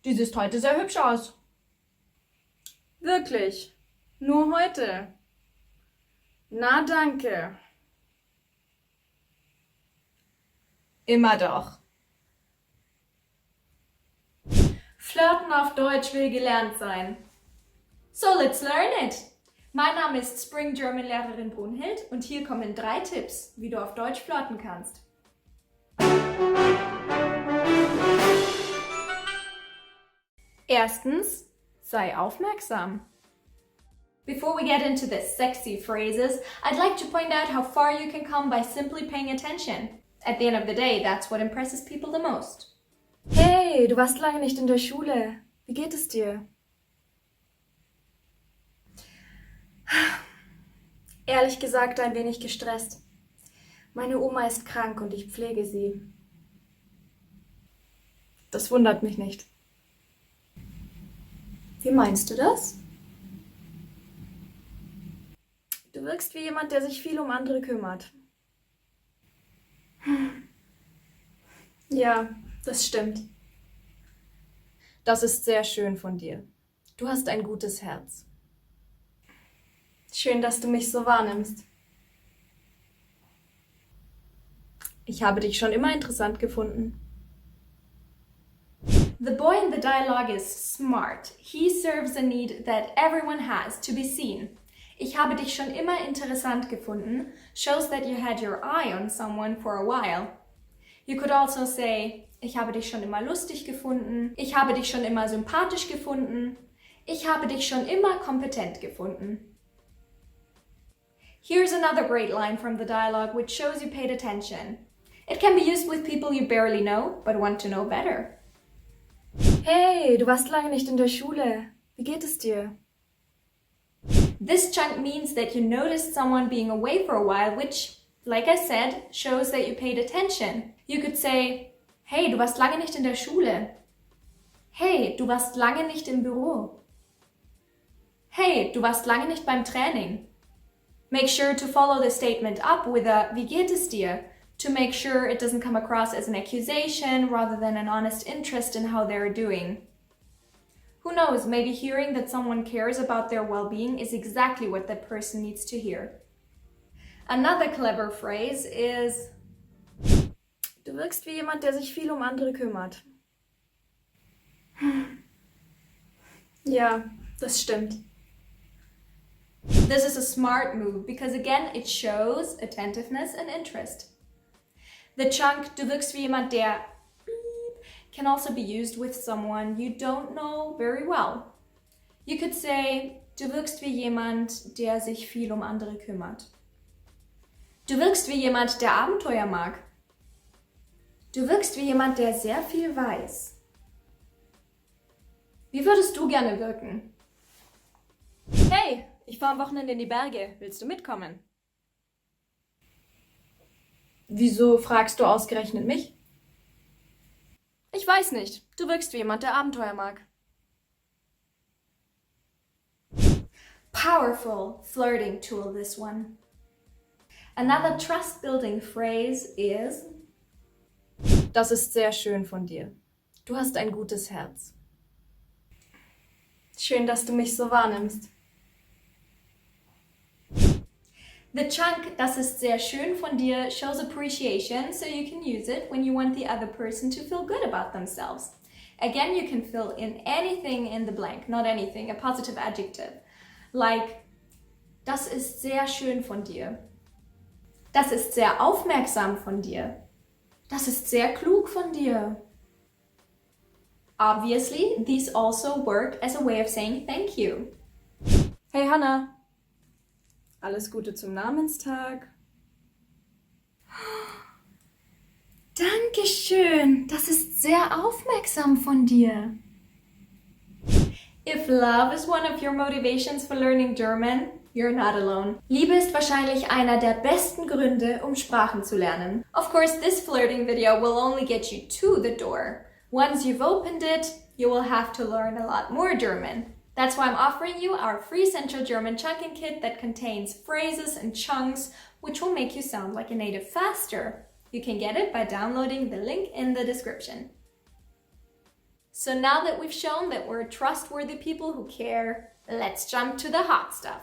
Du siehst heute sehr hübsch aus. Wirklich? Nur heute? Na, danke. Immer doch. Flirten auf Deutsch will gelernt sein. So, let's learn it. Mein Name ist Spring German Lehrerin Brunhild und hier kommen 3 Tipps, wie du auf Deutsch flirten kannst. Erstens, sei aufmerksam. Before we get into the sexy phrases, I'd like to point out how far you can come by simply paying attention. At the end of the day, that's what impresses people the most. Hey, du warst lange nicht in der Schule. Wie geht es dir? Ehrlich gesagt, ein wenig gestresst. Meine Oma ist krank und ich pflege sie. Das wundert mich nicht. Wie meinst du das? Du wirkst wie jemand, der sich viel um andere kümmert. Ja, das stimmt. Das ist sehr schön von dir. Du hast ein gutes Herz. Schön, dass du mich so wahrnimmst. Ich habe dich schon immer interessant gefunden. The boy in the dialogue is smart. He serves a need that everyone has, to be seen. Ich habe dich schon immer interessant gefunden shows that you had your eye on someone for a while. You could also say, ich habe dich schon immer lustig gefunden, ich habe dich schon immer sympathisch gefunden, ich habe dich schon immer kompetent gefunden. Here's another great line from the dialogue which shows you paid attention. It can be used with people you barely know, but want to know better. Hey, du warst lange nicht in der Schule. Wie geht es dir? This chunk means that you noticed someone being away for a while, which, like I said, shows that you paid attention. You could say, hey, du warst lange nicht in der Schule. Hey, du warst lange nicht im Büro. Hey, du warst lange nicht beim Training. Make sure to follow the statement up with a wie geht es dir, to make sure it doesn't come across as an accusation rather than an honest interest in how they're doing. Who knows, maybe hearing that someone cares about their well-being is exactly what that person needs to hear. Another clever phrase is, Du wirkst wie jemand, der sich viel um andere kümmert. Ja, das stimmt. this is a smart move because again it shows attentiveness and interest. The chunk, du wirkst wie jemand, der can also be used with someone you don't know very well. You could say, du wirkst wie jemand, der sich viel um andere kümmert. Du wirkst wie jemand, der Abenteuer mag. Du wirkst wie jemand, der sehr viel weiß. Wie würdest du gerne wirken? Hey, ich fahre am Wochenende in die Berge. Willst du mitkommen? Wieso fragst du ausgerechnet mich? Ich weiß nicht. Du wirkst wie jemand, der Abenteuer mag. Powerful flirting tool, this one. Another trust-building phrase is, Das ist sehr schön von dir. Du hast ein gutes Herz. Schön, dass du mich so wahrnimmst. the chunk, das ist sehr schön von dir, shows appreciation, so you can use it when you want the other person to feel good about themselves. Again, you can fill in anything in the blank, not anything, a positive adjective. Like, das ist sehr schön von dir. Das ist sehr aufmerksam von dir. Das ist sehr klug von dir. Obviously, these also work as a way of saying thank you. Hey Hannah, alles Gute zum Namenstag. Dankeschön, das ist sehr aufmerksam von dir. If love is one of your motivations for learning German, you're not alone. Liebe ist wahrscheinlich einer der besten Gründe, um Sprachen zu lernen. Of course, this flirting video will only get you to the door. Once you've opened it, you will have to learn a lot more German. That's why I'm offering you our free Central German chunking kit that contains phrases and chunks which will make you sound like a native faster. You can get it by downloading the link in the description. So now that we've shown that we're trustworthy people who care, let's jump to the hot stuff.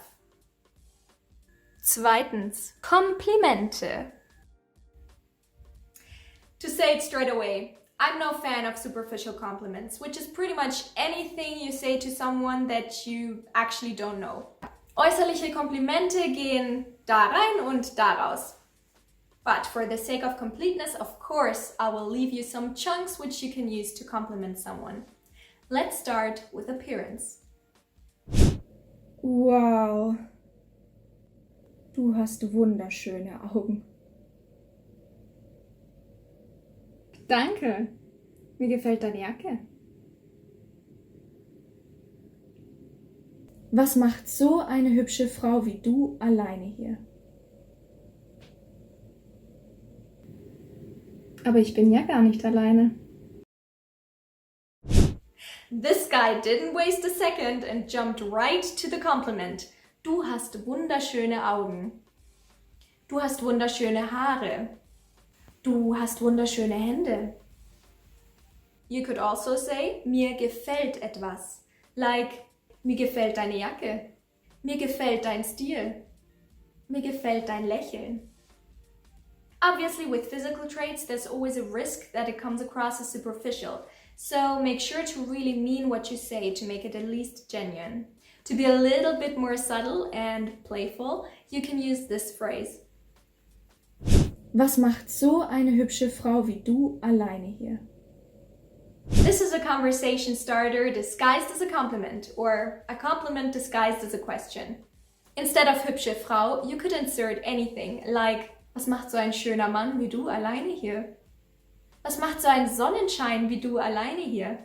Zweitens, Komplimente. To say it straight away, I'm no fan of superficial compliments, which is pretty much anything you say to someone that you actually don't know. Äußerliche Komplimente gehen da rein und da raus. But for the sake of completeness, of course, I will leave you some chunks which you can use to compliment someone. Let's start with appearance. Wow. Du hast wunderschöne Augen. Danke. Mir gefällt deine Jacke. Was macht so eine hübsche Frau wie du alleine hier? Aber ich bin ja gar nicht alleine. This guy didn't waste a second and jumped right to the compliment. Du hast wunderschöne Augen. Du hast wunderschöne Haare. Du hast wunderschöne Hände. You could also say, mir gefällt etwas. Like, mir gefällt deine Jacke. Mir gefällt dein Stil. Mir gefällt dein Lächeln. Obviously, with physical traits, there's always a risk that it comes across as superficial. So make sure to really mean what you say to make it at least genuine. To be a little bit more subtle and playful, you can use this phrase. Was macht so eine hübsche Frau wie du alleine hier? This is a conversation starter disguised as a compliment, or a compliment disguised as a question. Instead of hübsche Frau, you could insert anything, like, was macht so ein schöner Mann wie du alleine hier? Was macht so ein Sonnenschein wie du alleine hier?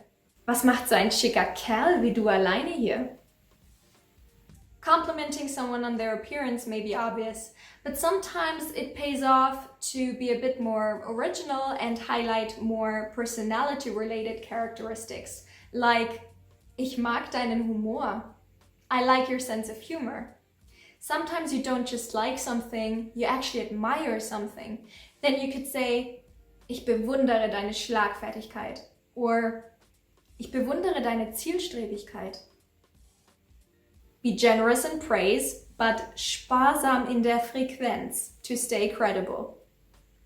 Was macht so ein schicker Kerl wie du alleine hier? Complimenting someone on their appearance may be obvious, but sometimes it pays off to be a bit more original and highlight more personality-related characteristics, like, ich mag deinen Humor. I like your sense of humor. Sometimes you don't just like something, you actually admire something. Then you could say, ich bewundere deine Schlagfertigkeit, or ich bewundere deine Zielstrebigkeit. Be generous in praise, but sparsam in der Frequenz to stay credible.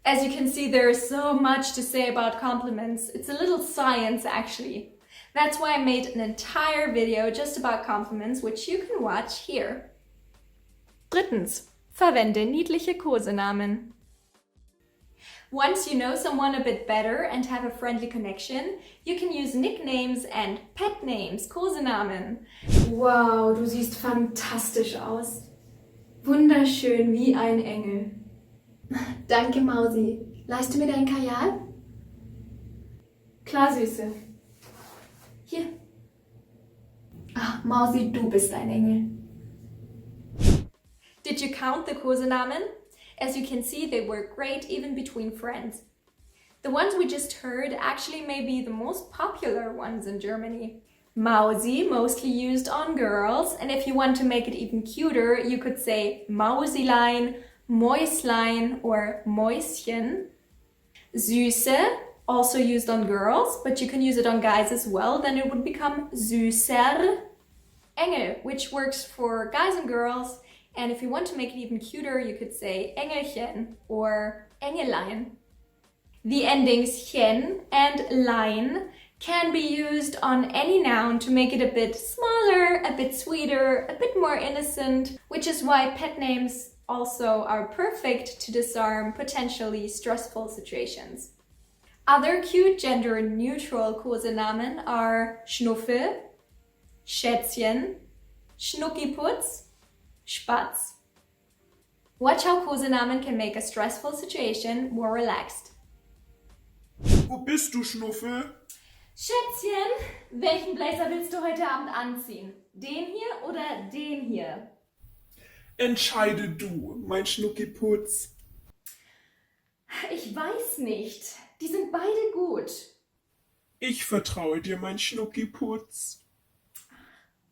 As you can see, there is so much to say about compliments. It's a little science, actually. That's why I made an entire video just about compliments, which you can watch here. Drittens, verwende niedliche Kosenamen. Once you know someone a bit better and have a friendly connection, you can use nicknames and pet names, Kosenamen. Wow, du siehst fantastisch aus. Wunderschön wie ein Engel. Danke, Mausi. Leihst du mir dein Kajal? Klar, Süße. Hier. Ach, Mausi, du bist ein Engel. Did you count the Kosenamen? As you can see, they work great even between friends. The ones we just heard actually may be the most popular ones in Germany. Mausi, mostly used on girls, and if you want to make it even cuter, you could say Mausilein, Mäuslein, or Mäuschen. Süße, also used on girls, but you can use it on guys as well, then it would become Süßer. Engel, which works for guys and girls, and if you want to make it even cuter, you could say Engelchen or Engelein. The endings chen and lein can be used on any noun to make it a bit smaller, a bit sweeter, a bit more innocent, which is why pet names also are perfect to disarm potentially stressful situations. Other cute gender-neutral Kosenamen are Schnuffe, Schätzchen, Schnuckiputz, Spatz. Watch how Kosenamen can make a stressful situation more relaxed. Wo bist du, Schnuffe? Schätzchen, welchen Blazer willst du heute Abend anziehen? Den hier oder den hier? Entscheide du, mein Schnuckiputz. Ich weiß nicht. Die sind beide gut. Ich vertraue dir, mein Schnuckiputz.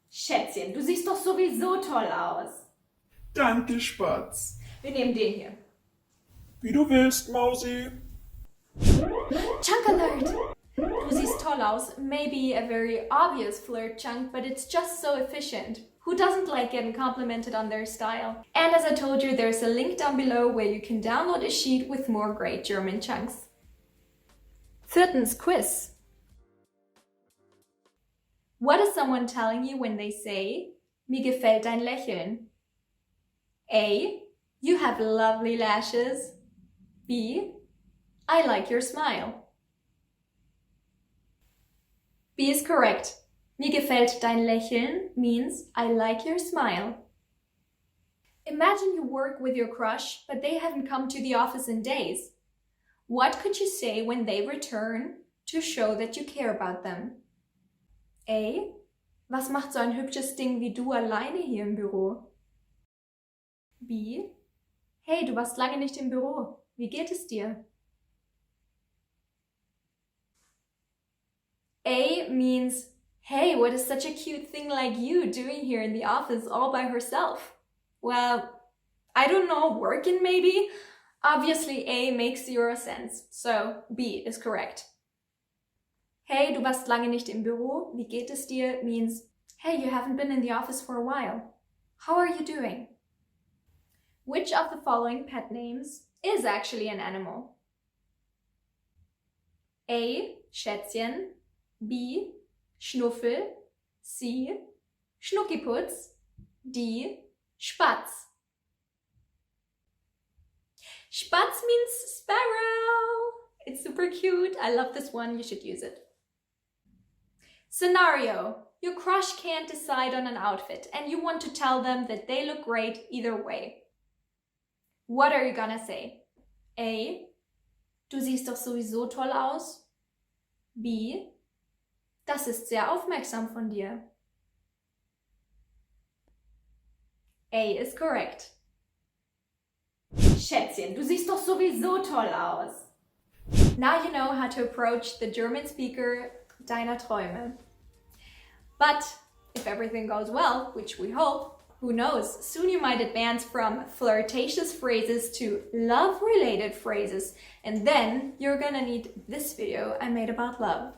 Schätzchen, du siehst doch sowieso toll aus. Danke, Spatz. Wir nehmen den hier. Wie du willst, Mausi. Chunk Alert! Du siehst toll Applaus may be a very obvious flirt chunk, but it's just so efficient. Who doesn't like getting complimented on their style? And as I told you, there's a link down below where you can download a sheet with more great German chunks. Viertens, Quiz. What is someone telling you when they say, mir gefällt dein Lächeln? A. You have lovely lashes. B. I like your smile. B is correct. Mir gefällt dein Lächeln means I like your smile. Imagine you work with your crush, but they haven't come to the office in days. What could you say when they return to show that you care about them? A. Was macht so ein hübsches Ding wie du alleine hier im Büro? B. Hey, du warst lange nicht im Büro. Wie geht es dir? A means, hey, what is such a cute thing like you doing here in the office all by herself? Well, I don't know, working maybe? Obviously A makes zero sense, so B is correct. Hey, du warst lange nicht im Büro. Wie geht es dir? Means, hey, you haven't been in the office for a while. How are you doing? Which of the following pet names is actually an animal? A. Schätzchen. B. Schnuffel. C. Schnuckiputz. D. Spatz. Spatz means sparrow. It's super cute. I love this one. You should use it. Scenario. Your crush can't decide on an outfit and you want to tell them that they look great either way. What are you gonna say? A. Du siehst doch sowieso toll aus. B. Das ist sehr aufmerksam von dir. A is correct. Schätzchen, du siehst doch sowieso toll aus. Now you know how to approach the German speaker deiner Träume. But if everything goes well, which we hope, who knows, soon you might advance from flirtatious phrases to love-related phrases, and then you're gonna need this video I made about love.